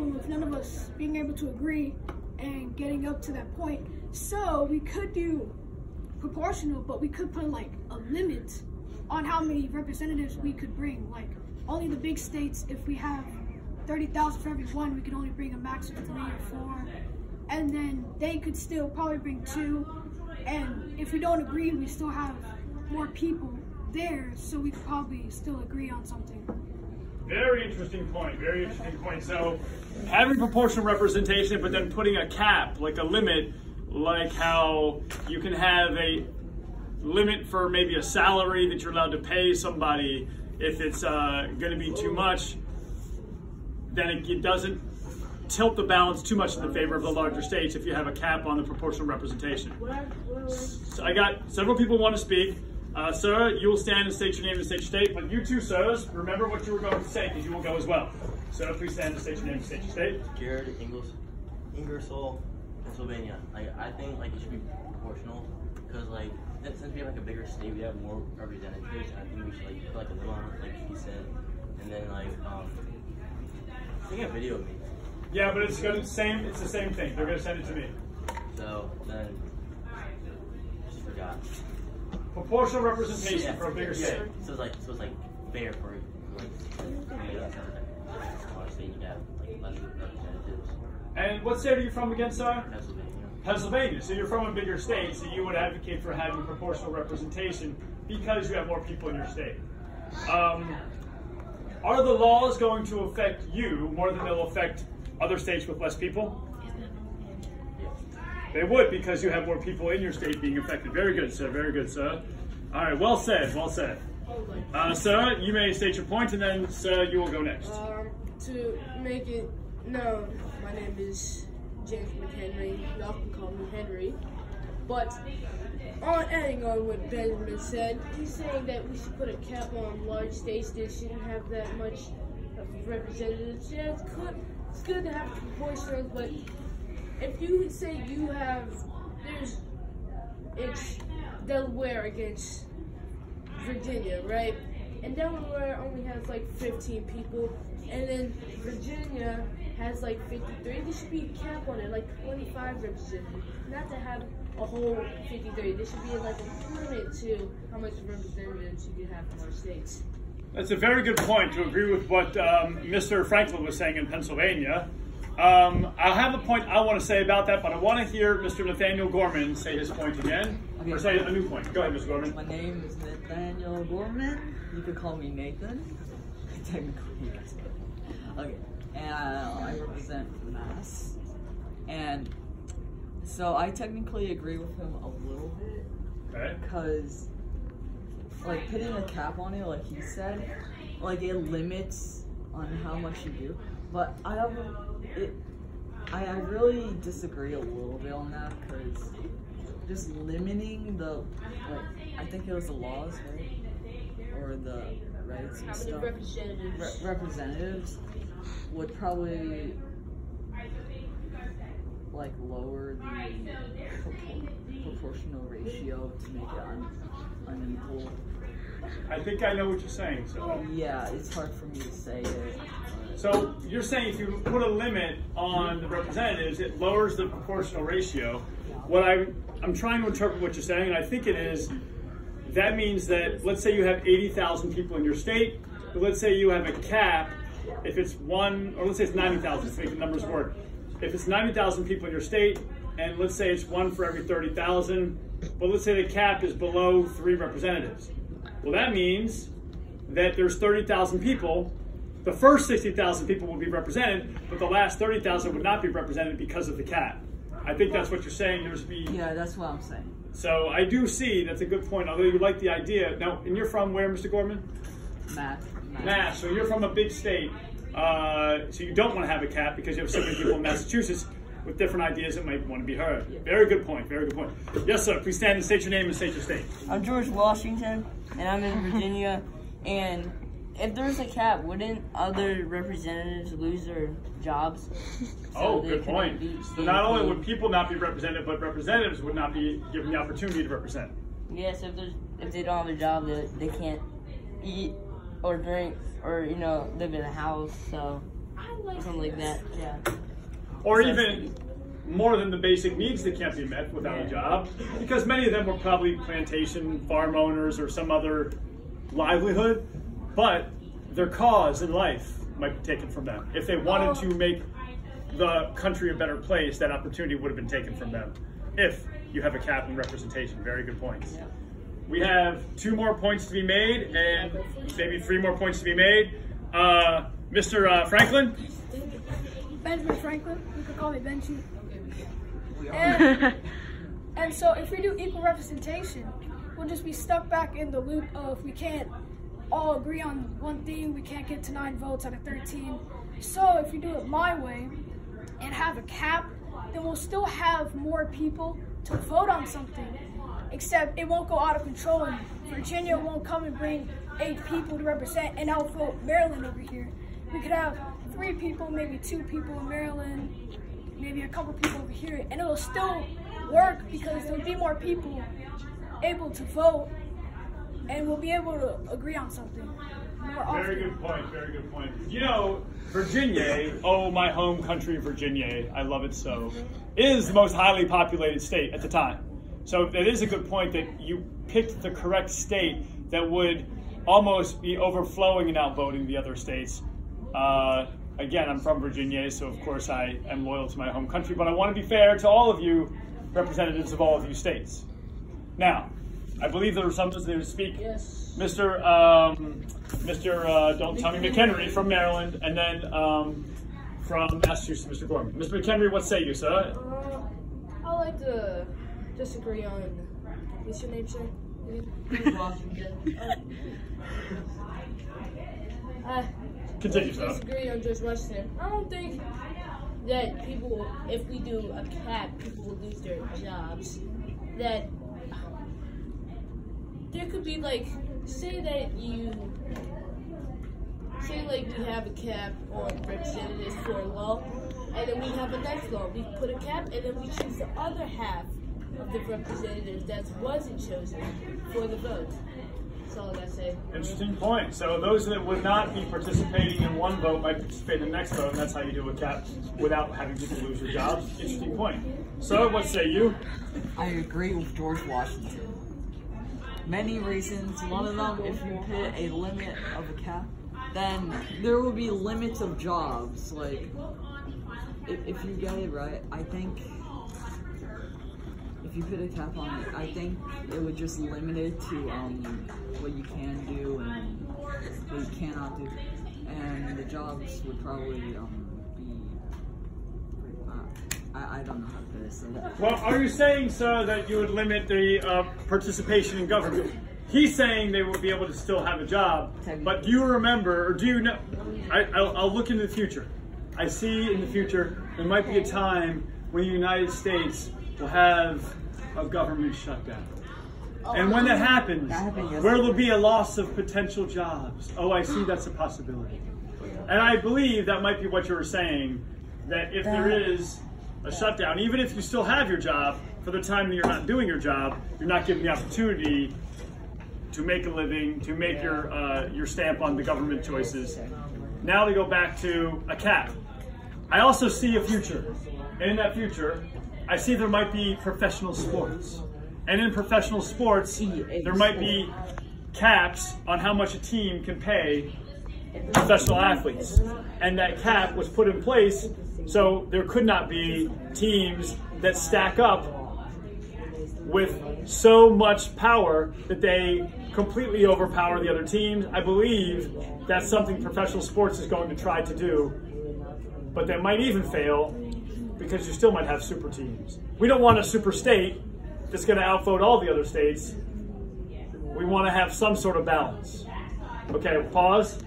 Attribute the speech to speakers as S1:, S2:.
S1: problem with none of us being able to agree and getting up to that point. So we could do proportional, but we could put like a limit on how many representatives we could bring. Like only the big states, if we have 30,000 for every one, we could only bring a max of 3 or 4. And then they could still probably bring 2. And if we don't agree, we still have more people there, so we could probably still agree on something.
S2: Very interesting point, very interesting point. So having proportional representation, but then putting a cap, like a limit, like how you can have a limit for maybe a salary that you're allowed to pay somebody. If it's going to be too much, then it doesn't tilt the balance too much in the favor of the larger states if you have a cap on the proportional representation. So I got several people who want to speak. Sir, you will stand and state your name and state your state, but you too, sirs, remember what you were going to say because you will go as well. So please stand and state your name and state your state.
S3: Jared Ingersoll, Pennsylvania. I think it should be proportional because since we have a bigger state, we have more representatives. And I think we should put a limit on it, like he said, and then take a video of me.
S2: Yeah, but it's the same thing. They're gonna send it to me.
S3: So then, just forgot.
S2: Proportional representation for a bigger state.
S3: So it's fair for state you have less representatives.
S2: And what state are you from again, sir?
S3: Pennsylvania.
S2: Pennsylvania. So you're from a bigger state, so you would advocate for having proportional representation because you have more people in your state. Are the laws going to affect you more than they'll affect other states with less people? They would, because you have more people in your state being affected. Very good, sir. Very good, sir. All right, well said, well said. Sir, you may state your point, and then, sir, you will go next.
S4: To make it known, my name is James McHenry. Y'all can call me Henry. But adding on what Benjamin said, he's saying that we should put a cap on large states that shouldn't have that much representatives. Yeah, it's good to have proportions, but if you say it's Delaware against Virginia, right? And Delaware only has 15 people, and then Virginia has 53. There should be a cap on it, 25 representatives. Not to have a whole 53. There should be a limit to how much representatives you can have from our states.
S2: That's a very good point, to agree with what Mr. Franklin was saying in Pennsylvania. I have a point I want to say about that, but I want to hear Mr. Nathaniel Gorman say his point again, or say a new point. Go ahead, Mr. Gorman.
S5: My name is Nathaniel Gorman. You could call me Nathan. Technically, yes. Okay, and I represent Mass. And so I technically agree with him a little bit.
S2: Okay.
S5: Because, putting a cap on it, like he said, it limits on how much you do. But I really disagree a little bit on that, because just limiting the, I think it was the laws, right? Or the rights and stuff. Representatives would probably, lower the proportional ratio to make it unequal.
S2: I think I know what you're saying, so.
S5: Yeah, it's hard for me to say it.
S2: So you're saying if you put a limit on the representatives, it lowers the proportional ratio. What I'm trying to interpret what you're saying, and I think it is, that means that, let's say you have 80,000 people in your state, but let's say you have a cap, if it's one, or let's say it's 90,000 to make the numbers work. If it's 90,000 people in your state, and let's say it's 1 for every 30,000, but let's say the cap is below 3 representatives. Well, that means that there's 30,000 people. The first 60,000 people will be represented, but the last 30,000 would not be represented because of the cap. I think that's what you're saying.
S5: Yeah, that's what I'm saying.
S2: So I do see that's a good point, although you like the idea. Now, and you're from where, Mr. Gorman? Mass. So you're from a big state. So you don't want to have a cap because you have so many people in Massachusetts with different ideas that might want to be heard. Yeah. Very good point, very good point. Yes, sir, please stand and state your name and state your state.
S6: I'm George Washington, and I'm in Virginia, and if there's a cap, wouldn't other representatives lose their jobs?
S2: So good point. So not only would people not be represented, but representatives would not be given the opportunity to represent.
S6: Yes, if they don't have a job, they can't eat or drink or live in a house. So something like that. Yeah.
S2: Or even more than the basic needs that can't be met without a job, because many of them were probably plantation farm owners or some other livelihood, but their cause in life might be taken from them. If they wanted to make the country a better place, that opportunity would have been taken from them. If you have a cap in representation. Very good points. We have 2 more points to be made and maybe 3 more points to be made. Mr. Franklin?
S1: Benjamin Franklin. You could call me Benji.
S5: We are.
S1: And so if we do equal representation, we'll just be stuck back in the loop of we can't all agree on one thing, we can't get to 9 votes out of 13. So if we do it my way and have a cap, then we'll still have more people to vote on something, except it won't go out of control and Virginia won't come and bring 8 people to represent and outvote Maryland over here. We could have 3 people, maybe 2 people in Maryland, maybe a couple people over here, and it'll still work because there'll be more people able to vote and we'll be able to agree on something more often.
S2: Very good point, very good point. You know, Virginia, oh my home country Virginia, I love it so, is the most highly populated state at the time. So it is a good point that you picked the correct state that would almost be overflowing and outvoting the other states. Again, I'm from Virginia, so of course I am loyal to my home country, but I want to be fair to all of you, representatives of all of you states. Now, I believe there was something to speak.
S4: Yes.
S2: Mr. Don't tell me McHenry from Maryland, and then from Massachusetts, Mr. Gorman. Mr. McHenry, what say you, sir?
S4: I like to disagree on, what's your name, sir?
S6: Washington.
S2: Continue, sir.
S4: Disagree on George Washington. I don't think that people, if we do a cap, people will lose their jobs. That there could be like, say like we have a cap on representatives for a law, and then we have a next law. We put a cap, and then we choose the other half of the representatives that wasn't chosen for the vote. That's all I gotta say.
S2: Interesting point. So those that would not be participating in one vote might participate in the next vote, and that's how you do a cap without having people lose their jobs. Interesting point. So what say you?
S5: I agree with George Washington. Many reasons. One of them, if you put a limit of a cap, then there will be limits of jobs. Like, if you get it right, I think if you put a cap on it, I think it would just limit it to what you can do and what you cannot do, and the jobs would probably be. I don't know how to say that.
S2: Well, are you saying, sir, that you would limit the participation in government? He's saying they would be able to still have a job, but do you remember, or do you know, I'll look into the future. I see in the future, there might be a time when the United States will have a government shutdown. And when that happens, where there'll be a loss of potential jobs. Oh, I see, that's a possibility. And I believe that might be what you were saying, that if there is a shutdown, even if you still have your job, for the time that you're not doing your job, you're not given the opportunity to make a living, to make your stamp on the government choices. Now we go back to a cap. I also see a future. And in that future, I see there might be professional sports. And in professional sports, there might be caps on how much a team can pay professional athletes. And that cap was put in place so there could not be teams that stack up with so much power that they completely overpower the other teams. I believe that's something professional sports is going to try to do, but they might even fail because you still might have super teams. We don't want a super state that's going to outvote all the other states. We want to have some sort of balance. Okay, pause.